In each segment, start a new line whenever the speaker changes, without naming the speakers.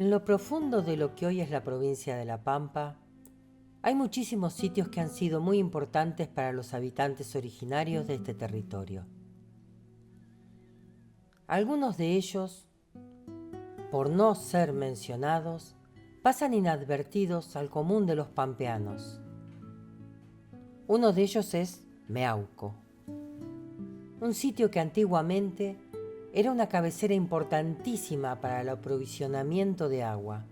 En lo profundo de lo que hoy es la provincia de La Pampa, hay muchísimos sitios que han sido muy importantes para los habitantes originarios de este territorio. Algunos de ellos, por no ser mencionados, pasan inadvertidos al común de los pampeanos. Uno de ellos es Meauco, un sitio que antiguamente era una cabecera importantísima para el aprovisionamiento de agua,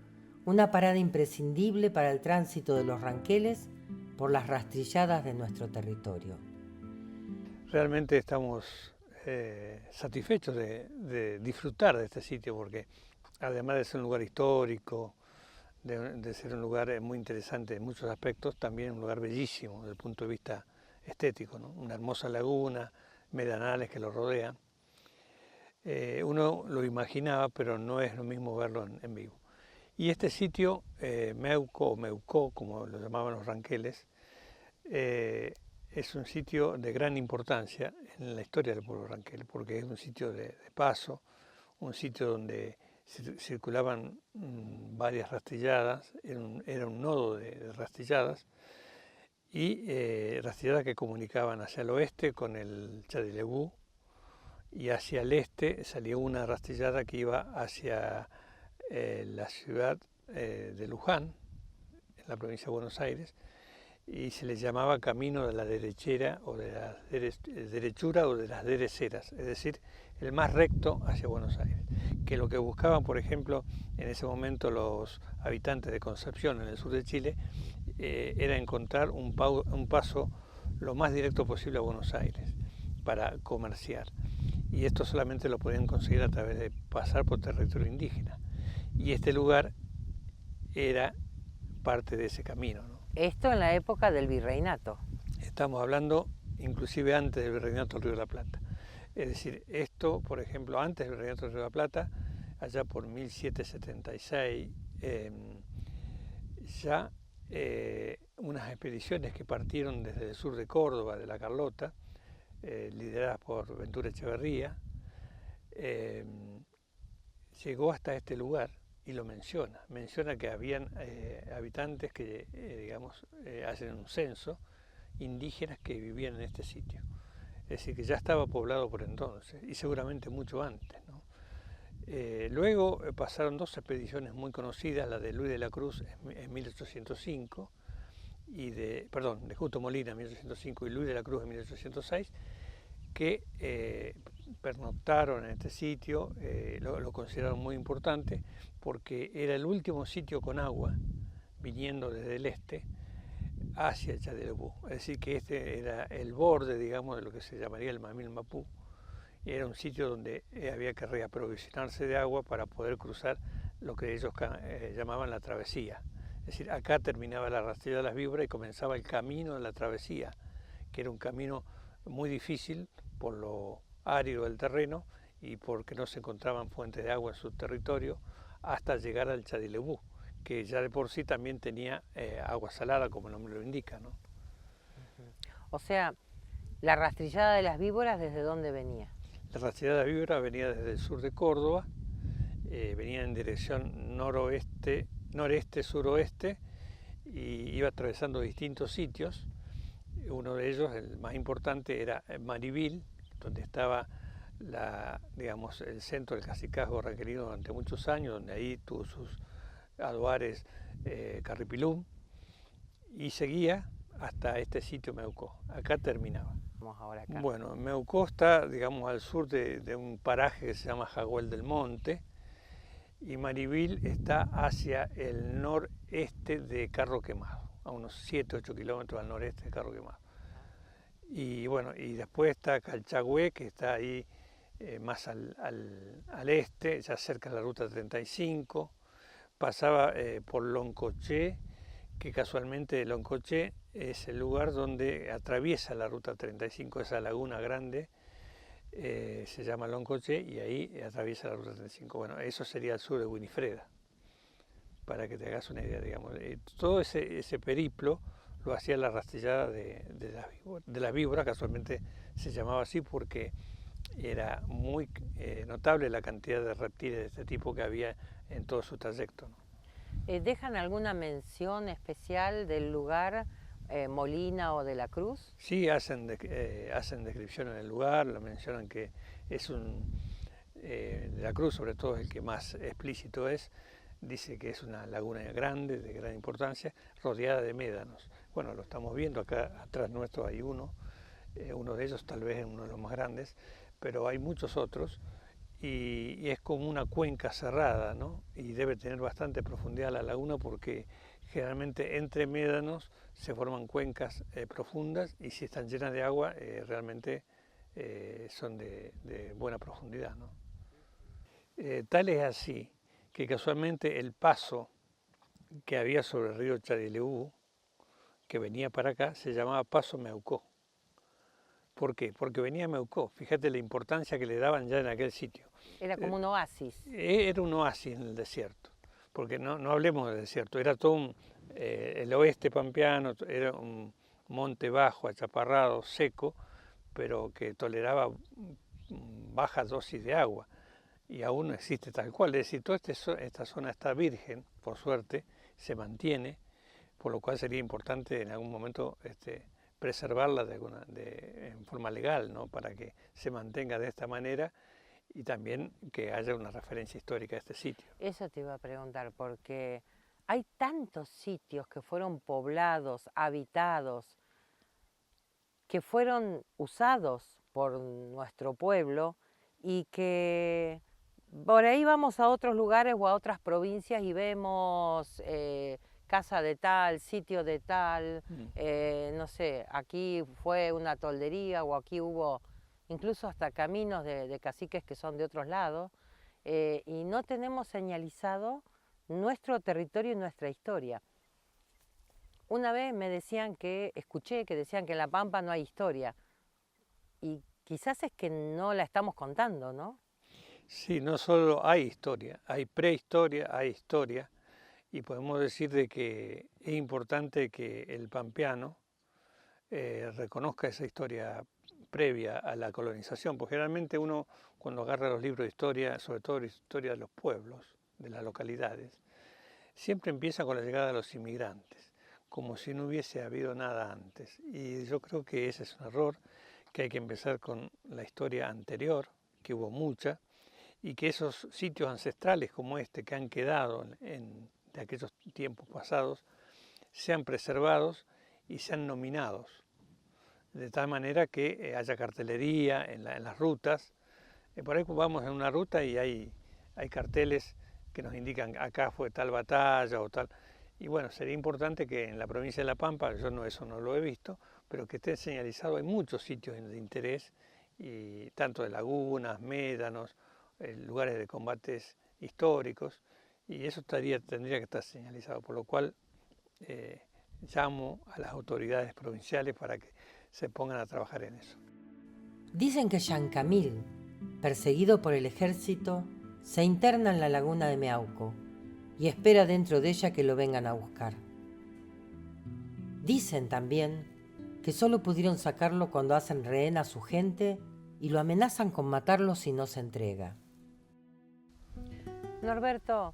una parada imprescindible para el tránsito de los ranqueles por las rastrilladas de nuestro territorio.
Realmente estamos satisfechos de disfrutar de este sitio porque además de ser un lugar histórico, de ser un lugar muy interesante en muchos aspectos, también es un lugar bellísimo desde el punto de vista estético, ¿no? Una hermosa laguna, medanales que lo rodean. Uno lo imaginaba, pero no es lo mismo verlo en vivo. Y este sitio, Meuco o Meucó, como lo llamaban los ranqueles, es un sitio de gran importancia en la historia del pueblo ranquel, porque es un sitio de paso, un sitio donde circulaban varias rastrilladas, era un nodo de rastrilladas, y rastrilladas que comunicaban hacia el oeste con el Chadilebú, y hacia el este salía una rastrillada que iba hacia la ciudad de Luján, en la provincia de Buenos Aires, y se le llamaba camino de la derechera o de la derechura o de las dereceras, es decir, el más recto hacia Buenos Aires, que lo que buscaban, por ejemplo, en ese momento los habitantes de Concepción, en el sur de Chile, era encontrar un paso lo más directo posible a Buenos Aires para comerciar, y esto solamente lo podían conseguir a través de pasar por territorio indígena, y este lugar era parte de ese camino, ¿no?
Esto en la época del virreinato.
Estamos hablando inclusive antes del virreinato del Río de la Plata. Es decir, esto, por ejemplo, antes del virreinato del Río de la Plata, allá por 1776, ya unas expediciones que partieron desde el sur de Córdoba, de la Carlota, lideradas por Ventura Echeverría, llegó hasta este lugar y lo menciona que habían habitantes que, hacen un censo, indígenas que vivían en este sitio. Es decir, que ya estaba poblado por entonces y seguramente mucho antes, ¿no? Luego pasaron dos expediciones muy conocidas, la de Luis de la Cruz en 1805, de Justo Molina en 1805 y Luis de la Cruz en 1806, que pernoctaron en este sitio, lo consideraron muy importante porque era el último sitio con agua viniendo desde el este hacia Chadilebú. Es decir, que este era el borde, digamos, de lo que se llamaría el Mamil Mapú. Era un sitio donde había que reaprovisionarse de agua para poder cruzar lo que ellos llamaban la travesía. Es decir, acá terminaba la rastrilla de las víboras y comenzaba el camino de la travesía, que era un camino muy difícil por lo árido del terreno y porque no se encontraban fuentes de agua en su territorio hasta llegar al Chadilebú, que ya de por sí también tenía agua salada, como el nombre lo indica, ¿no?
O sea, la rastrillada de las víboras, ¿desde dónde venía?
La rastrillada de la víbora venía desde el sur de Córdoba, venía en dirección noreste, suroeste, y iba atravesando distintos sitios. Uno de ellos, el más importante, era Marivil, donde estaba el centro del cacicazgo ranquelino durante muchos años, donde ahí tuvo sus aduares Carripilum, y seguía hasta este sitio Meucó. Acá terminaba.
Vamos ahora acá.
Bueno, Meucó está, digamos, al sur de un paraje que se llama Jaguel del Monte, y Marivil está hacia el noreste de Carro Quemado, a unos 7-8 kilómetros al noreste de Carro Quemado. Y bueno, y después está Calchagüe, que está ahí más al este, ya cerca de la ruta 35. Pasaba por Loncoché, que casualmente Loncoché es el lugar donde atraviesa la ruta 35, esa laguna grande, se llama Loncoché, y ahí atraviesa la ruta 35. Bueno, eso sería al sur de Winifreda, para que te hagas una idea, digamos. Todo ese periplo lo hacía la rastrillada de las víboras, casualmente se llamaba así porque era muy notable la cantidad de reptiles de este tipo que había en todo su trayecto, ¿no?
¿Dejan alguna mención especial del lugar, Molina o de la Cruz?
Sí, hacen descripción en el lugar, lo mencionan que es de la Cruz sobre todo es el que más explícito es, dice que es una laguna grande, de gran importancia, rodeada de médanos. Bueno, lo estamos viendo, acá atrás nuestro hay uno de ellos tal vez es uno de los más grandes, pero hay muchos otros y es como una cuenca cerrada, ¿no? Y debe tener bastante profundidad la laguna porque generalmente entre médanos se forman cuencas profundas y si están llenas de agua realmente son de buena profundidad, ¿no? Tal es así que casualmente el paso que había sobre el río Charileú, que venía para acá, se llamaba Paso Meucó. ¿Por qué? Porque venía Meucó. Fíjate la importancia que le daban ya en aquel sitio.
Era como un oasis.
Era un oasis en el desierto, porque no hablemos del desierto, era todo el oeste pampeano, era un monte bajo, achaparrado, seco, pero que toleraba bajas dosis de agua y aún no existe tal cual. Es decir, toda esta zona está virgen, por suerte, se mantiene, por lo cual sería importante en algún momento preservarla en forma legal, ¿no? Para que se mantenga de esta manera y también que haya una referencia histórica a este sitio.
Eso te iba a preguntar, porque hay tantos sitios que fueron poblados, habitados, que fueron usados por nuestro pueblo y que por ahí vamos a otros lugares o a otras provincias y vemos casa de tal, sitio de tal, no sé, aquí fue una toldería o aquí hubo incluso hasta caminos de caciques que son de otros lados, y no tenemos señalizado nuestro territorio y nuestra historia. Una vez me decían escuché que decían que en La Pampa no hay historia, y quizás es que no la estamos contando, ¿no?
Sí, no solo hay historia, hay prehistoria, hay historia, y podemos decir de que es importante que el pampeano reconozca esa historia previa a la colonización, porque generalmente uno cuando agarra los libros de historia, sobre todo la historia de los pueblos, de las localidades, siempre empieza con la llegada de los inmigrantes, como si no hubiese habido nada antes. Y yo creo que ese es un error, que hay que empezar con la historia anterior, que hubo mucha, y que esos sitios ancestrales como este que han quedado de aquellos tiempos pasados sean preservados y sean nominados, de tal manera que haya cartelería en las rutas. Por ahí vamos en una ruta y hay carteles que nos indican acá fue tal batalla o tal. Y bueno, sería importante que en la provincia de La Pampa, eso no lo he visto, pero que esté señalizado, hay muchos sitios de interés, y tanto de lagunas, médanos, lugares de combates históricos, y eso tendría que estar señalizado, por lo cual llamo a las autoridades provinciales para que se pongan a trabajar en eso.
Dicen que Yancamil, perseguido por el ejército, se interna en la laguna de Meauco y espera dentro de ella que lo vengan a buscar. Dicen también que solo pudieron sacarlo cuando hacen rehén a su gente y lo amenazan con matarlo si no se entrega. Norberto,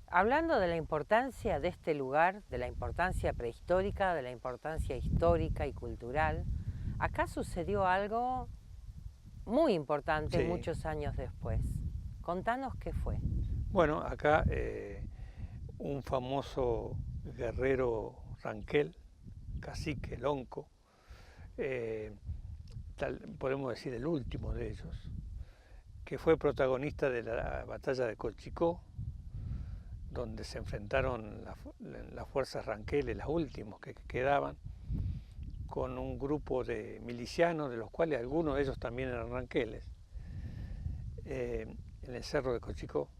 hablando de la importancia de este lugar, de la importancia prehistórica, de la importancia histórica y cultural, acá sucedió algo muy importante, sí, muchos años después. Contanos qué fue.
Bueno, acá un famoso guerrero ranquel, cacique, lonco, podemos decir el último de ellos, que fue protagonista de la batalla de Colchicó, donde se enfrentaron las fuerzas ranqueles, las últimas que quedaban, con un grupo de milicianos, de los cuales algunos de ellos también eran ranqueles, en el cerro de Colchicó.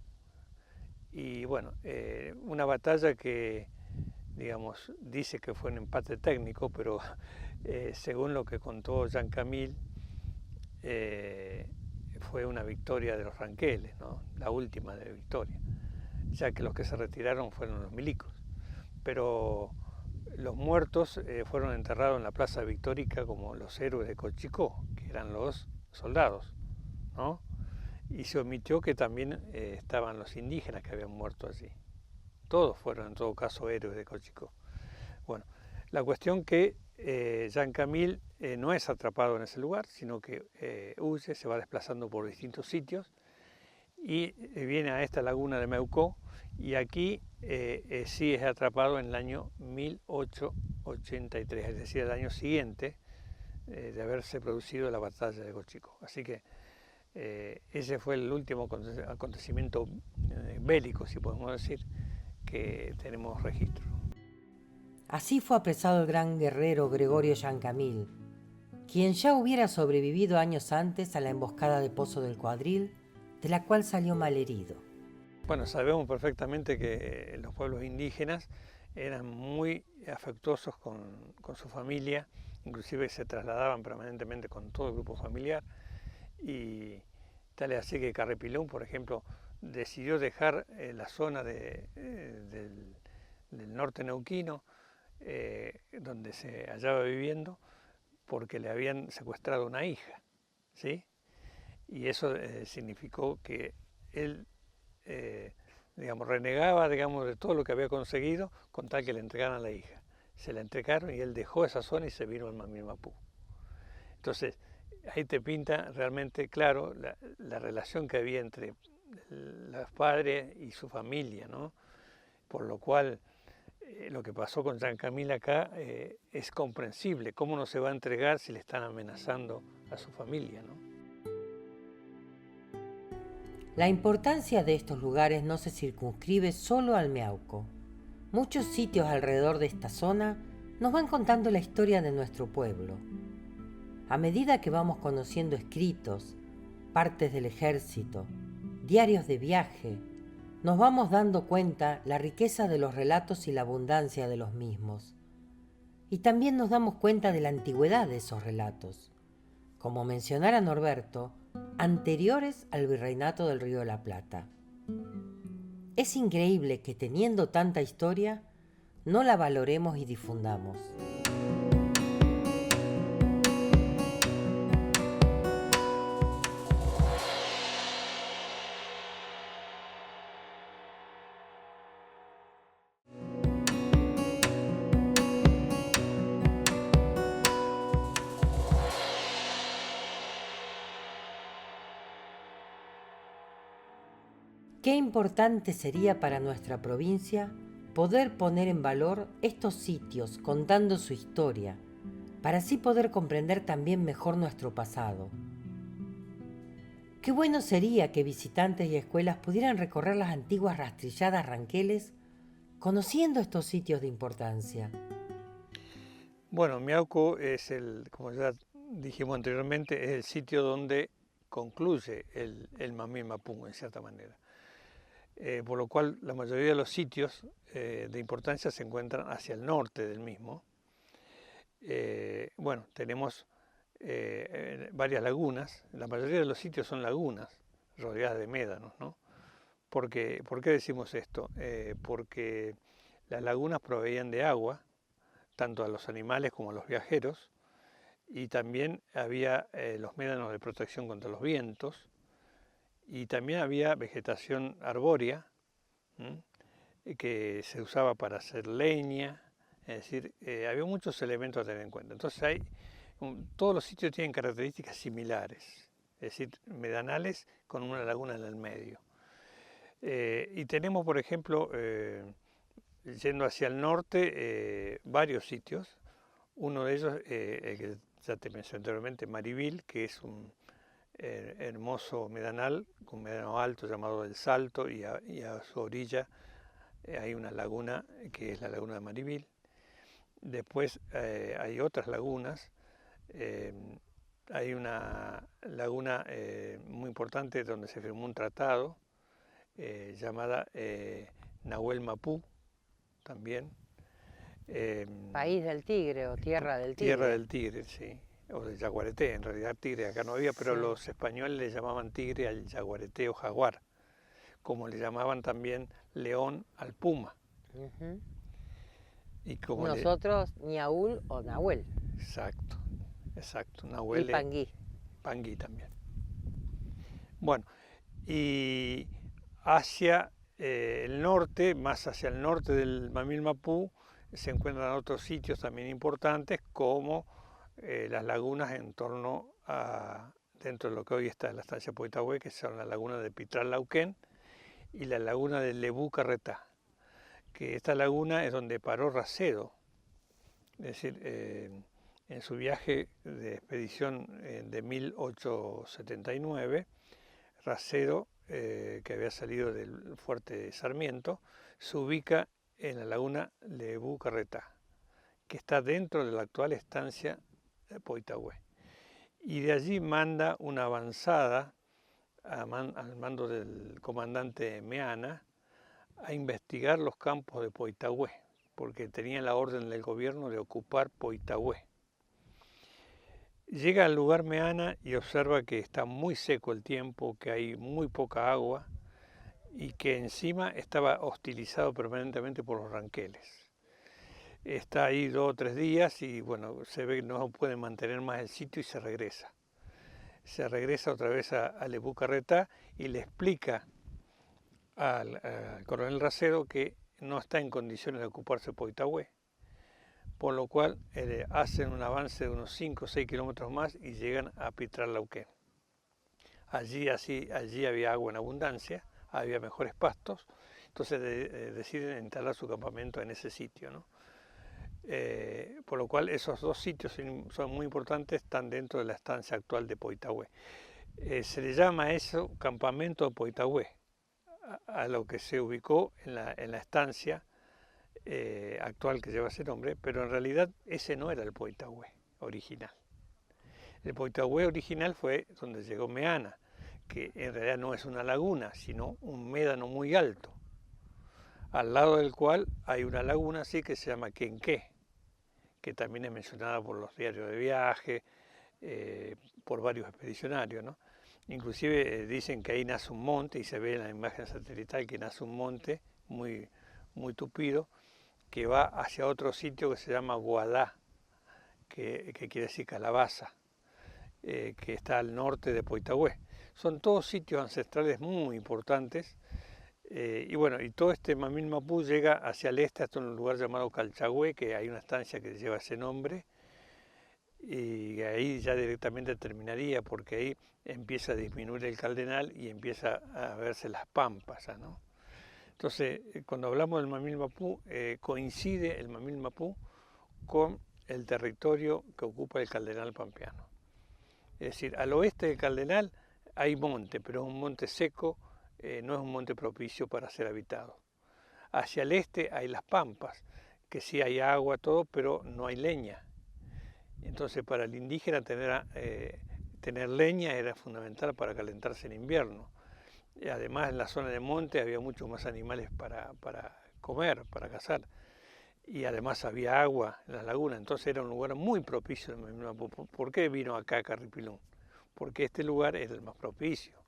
Y bueno, una batalla que, digamos, dice que fue un empate técnico, pero según lo que contó Yancamil, fue una victoria de los ranqueles, ¿no? La última de victoria, ya que los que se retiraron fueron los milicos. Pero los muertos fueron enterrados en la Plaza Victórica como los héroes de Colchicó, que eran los soldados. ¿no? Y se omitió que también estaban los indígenas que habían muerto allí. Todos fueron en todo caso héroes de Cochicó. Bueno, la cuestión que Jean Camil no es atrapado en ese lugar, sino que huye, se va desplazando por distintos sitios y viene a esta laguna de Meucó, y aquí sí es atrapado en el año 1883, es decir, el año siguiente de haberse producido la batalla de Cochicó. Así que ese fue el último acontecimiento bélico, si podemos decir, que tenemos registro.
Así fue apresado el gran guerrero Gregorio Yancamil, quien ya hubiera sobrevivido años antes a la emboscada de Pozo del Cuadril, de la cual salió malherido.
Bueno, sabemos perfectamente que los pueblos indígenas eran muy afectuosos con su familia, inclusive se trasladaban permanentemente con todo el grupo familiar, y tal es así que Carrepilón, por ejemplo, decidió dejar la zona del norte neuquino, donde se hallaba viviendo, porque le habían secuestrado una hija, ¿sí? Y eso significó que él, digamos, renegaba, digamos, de todo lo que había conseguido con tal que le entregaran a la hija. Se la entregaron y él dejó esa zona y se vino al Mamimapú. Entonces, ahí te pinta realmente claro la relación que había entre los padres y su familia, ¿no? Por lo cual, lo que pasó con Jean Camil acá es comprensible. ¿Cómo no se va a entregar si le están amenazando a su familia, ¿no?
La importancia de estos lugares no se circunscribe solo al Meuco. Muchos sitios alrededor de esta zona nos van contando la historia de nuestro pueblo. A medida que vamos conociendo escritos, partes del ejército, diarios de viaje, nos vamos dando cuenta la riqueza de los relatos y la abundancia de los mismos. Y también nos damos cuenta de la antigüedad de esos relatos, como mencionara Norberto, anteriores al virreinato del Río de la Plata. Es increíble que teniendo tanta historia, no la valoremos y difundamos. Qué importante sería para nuestra provincia poder poner en valor estos sitios contando su historia, para así poder comprender también mejor nuestro pasado. Qué bueno sería que visitantes y escuelas pudieran recorrer las antiguas rastrilladas ranqueles conociendo estos sitios de importancia.
Bueno, Miauco es como ya dijimos anteriormente, es el sitio donde concluye el Mamimapú, en cierta manera. Por lo cual la mayoría de los sitios de importancia se encuentran hacia el norte del mismo. Bueno, tenemos varias lagunas, la mayoría de los sitios son lagunas rodeadas de médanos, ¿no? ¿Por qué decimos esto? Porque las lagunas proveían de agua, tanto a los animales como a los viajeros, y también había los médanos de protección contra los vientos, y también había vegetación arbórea que se usaba para hacer leña, es decir, había muchos elementos a tener en cuenta. Entonces todos los sitios tienen características similares, es decir, medanales con una laguna en el medio. Y tenemos, por ejemplo, yendo hacia el norte, varios sitios. Uno de ellos, el que ya te mencioné anteriormente, Marivil, que es un hermoso medanal, con un medano alto llamado El Salto, y a su orilla hay una laguna que es la laguna de Marivil. Después hay otras lagunas. Hay una laguna muy importante donde se firmó un tratado llamada Nahuel Mapú también.
País del Tigre o Tierra del Tigre.
Tierra del Tigre, sí. O del Yaguareté, en realidad tigre acá no había, pero sí. Los españoles le llamaban tigre al yaguareté o jaguar, como le llamaban también león al puma.
Uh-huh.
Y como
nosotros ñaúl o nahuel.
Exacto, Nahuel.
Y pangui.
Pangui también. Bueno, y hacia el norte, más hacia el norte del Mamil Mapú, se encuentran otros sitios también importantes como las lagunas en torno a, dentro de lo que hoy está la estancia Poitahue, que son la laguna de Pitral-Lauquén y la laguna de Lebú-Carretá, que esta laguna es donde paró Racedo, es decir, en su viaje de expedición de 1879, Racedo, que había salido del fuerte Sarmiento, se ubica en la laguna Lebú-Carretá, que está dentro de la actual estancia Poitahue. Y de allí manda una avanzada al mando del comandante Meana a investigar los campos de Poitahue, porque tenía la orden del gobierno de ocupar Poitahue. Llega al lugar Meana y observa que está muy seco el tiempo, que hay muy poca agua y que encima estaba hostilizado permanentemente por los ranqueles. Está ahí 2 o 3 días y bueno, se ve que no puede mantener más el sitio y se regresa. Se regresa otra vez a Lebú-Carretá y le explica al coronel Racedo que no está en condiciones de ocuparse Poitahue, por lo cual hacen un avance de unos 5 o 6 kilómetros más y llegan a Pitral-Lauquén. Allí había agua en abundancia, había mejores pastos, entonces deciden instalar su campamento en ese sitio, ¿no? Por lo cual esos 2 sitios son muy importantes, están dentro de la estancia actual de Poitahue. Se le llama eso campamento de Poitahue, a lo que se ubicó en la estancia actual que lleva ese nombre, pero en realidad ese no era el Poitahue original. El Poitahue original fue donde llegó Meana, que en realidad no es una laguna, sino un médano muy alto, al lado del cual hay una laguna así que se llama Quenqué, que también es mencionada por los diarios de viaje, por varios expedicionarios, ¿no? Inclusive dicen que ahí nace un monte y se ve en la imagen satelital que nace un monte muy, muy tupido que va hacia otro sitio que se llama Guadá, que quiere decir calabaza, que está al norte de Poitahue. Son todos sitios ancestrales muy importantes y bueno, y todo este Mamil Mapú llega hacia el este hasta un lugar llamado Calchagüe, que hay una estancia que lleva ese nombre y ahí ya directamente terminaría porque ahí empieza a disminuir el Caldenal y empieza a verse las pampas, ¿no? Entonces, cuando hablamos del Mamil Mapú, coincide el Mamil Mapú con el territorio que ocupa el Caldenal pampeano. Es decir, al oeste del Caldenal hay monte, pero es un monte seco, no es un monte propicio para ser habitado. Hacia el este hay las pampas, que sí hay agua, todo, pero no hay leña. Entonces, para el indígena tener leña era fundamental para calentarse en invierno. Y además, en la zona de monte había muchos más animales para comer, para cazar. Y además había agua en la laguna, entonces era un lugar muy propicio. ¿Por qué vino acá a Carripilún? Porque este lugar era el más propicio.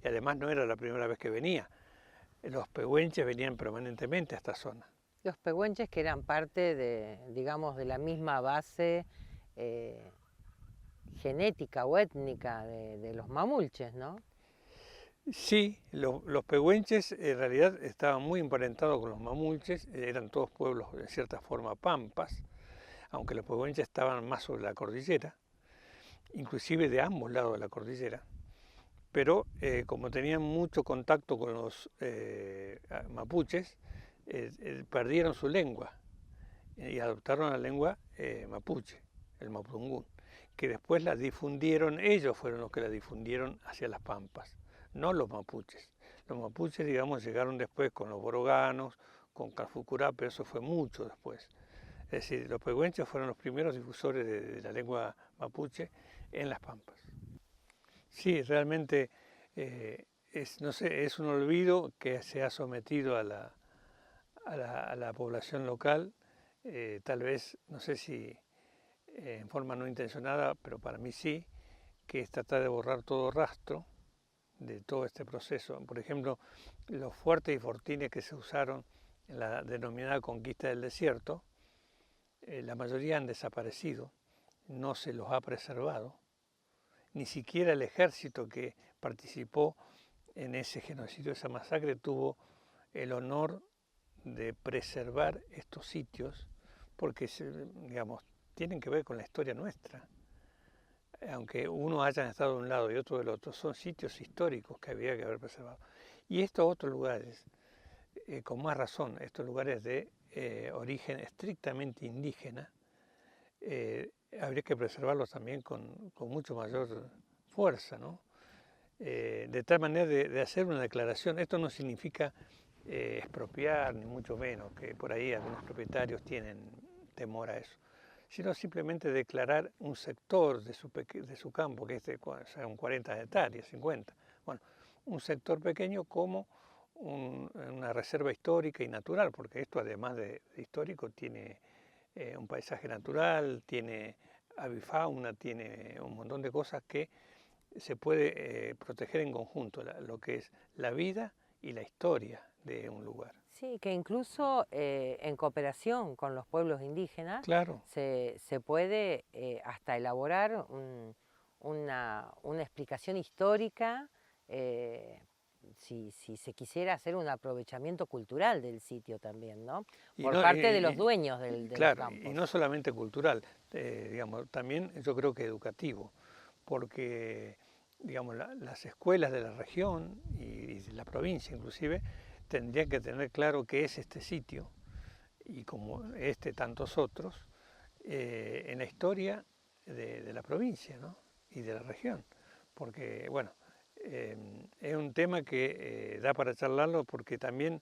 Y además no era la primera vez que venía. Los pehuenches venían permanentemente a esta zona.
Los pehuenches que eran parte de, digamos, de la misma base genética o étnica de los mamulches, ¿no?
Sí, los pehuenches en realidad estaban muy emparentados con los mamulches, eran todos pueblos de cierta forma pampas, aunque los pehuenches estaban más sobre la cordillera, inclusive de ambos lados de la cordillera, pero como tenían mucho contacto con los mapuches, perdieron su lengua y adoptaron la lengua mapuche, el mapudungún, que después la difundieron, ellos fueron los que la difundieron hacia las pampas, no los mapuches. Los mapuches, digamos, llegaron después con los boroganos, con Calfucurá, pero eso fue mucho después. Es decir, los pehuenches fueron los primeros difusores de la lengua mapuche en las pampas. Sí, realmente no sé, es un olvido que se ha sometido a la población local, tal vez, no sé si en forma no intencionada, pero para mí sí, que es tratar de borrar todo rastro de todo este proceso. Por ejemplo, los fuertes y fortines que se usaron en la denominada conquista del desierto, la mayoría han desaparecido, no se los ha preservado Ni siquiera el ejército que participó en ese genocidio, esa masacre, tuvo el honor de preservar estos sitios, porque, digamos, tienen que ver con la historia nuestra. Aunque uno haya estado de un lado y otro del otro, son sitios históricos que había que haber preservado. Y estos otros lugares, con más razón, estos lugares de origen estrictamente indígena, habría que preservarlos también con mucho mayor fuerza, ¿no? De tal manera de hacer una declaración. Esto no significa expropiar, ni mucho menos, que por ahí algunos propietarios tienen temor a eso, sino simplemente declarar un sector de su campo, que son 40 hectáreas, 50, bueno, un sector pequeño como una reserva histórica y natural, porque esto además de histórico tiene un paisaje natural, tiene avifauna, tiene un montón de cosas que se puede proteger en conjunto, lo que es la vida y la historia de un lugar.
Sí, que incluso en cooperación con los pueblos indígenas,
claro,
se puede hasta elaborar una explicación histórica, si se quisiera hacer un aprovechamiento cultural del sitio también, ¿no? Por parte de los dueños de
claro,
los campos.
Y no solamente cultural, digamos, también yo creo que educativo, porque digamos, las escuelas de la región y de la provincia inclusive tendrían que tener claro qué es este sitio y como tantos otros en la historia de la provincia, ¿no? Y de la región, porque bueno, es un tema que da para charlarlo porque también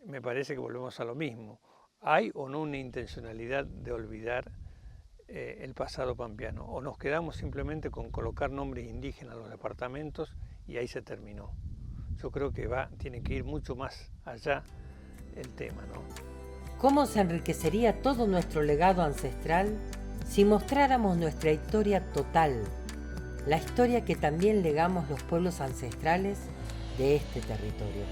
me parece que volvemos a lo mismo. ¿Hay o no una intencionalidad de olvidar el pasado pampeano? ¿O nos quedamos simplemente con colocar nombres indígenas a los departamentos y ahí se terminó? Yo creo que tiene que ir mucho más allá el tema, ¿no?
¿Cómo se enriquecería todo nuestro legado ancestral si mostráramos nuestra historia total? La historia que también legamos los pueblos ancestrales de este territorio.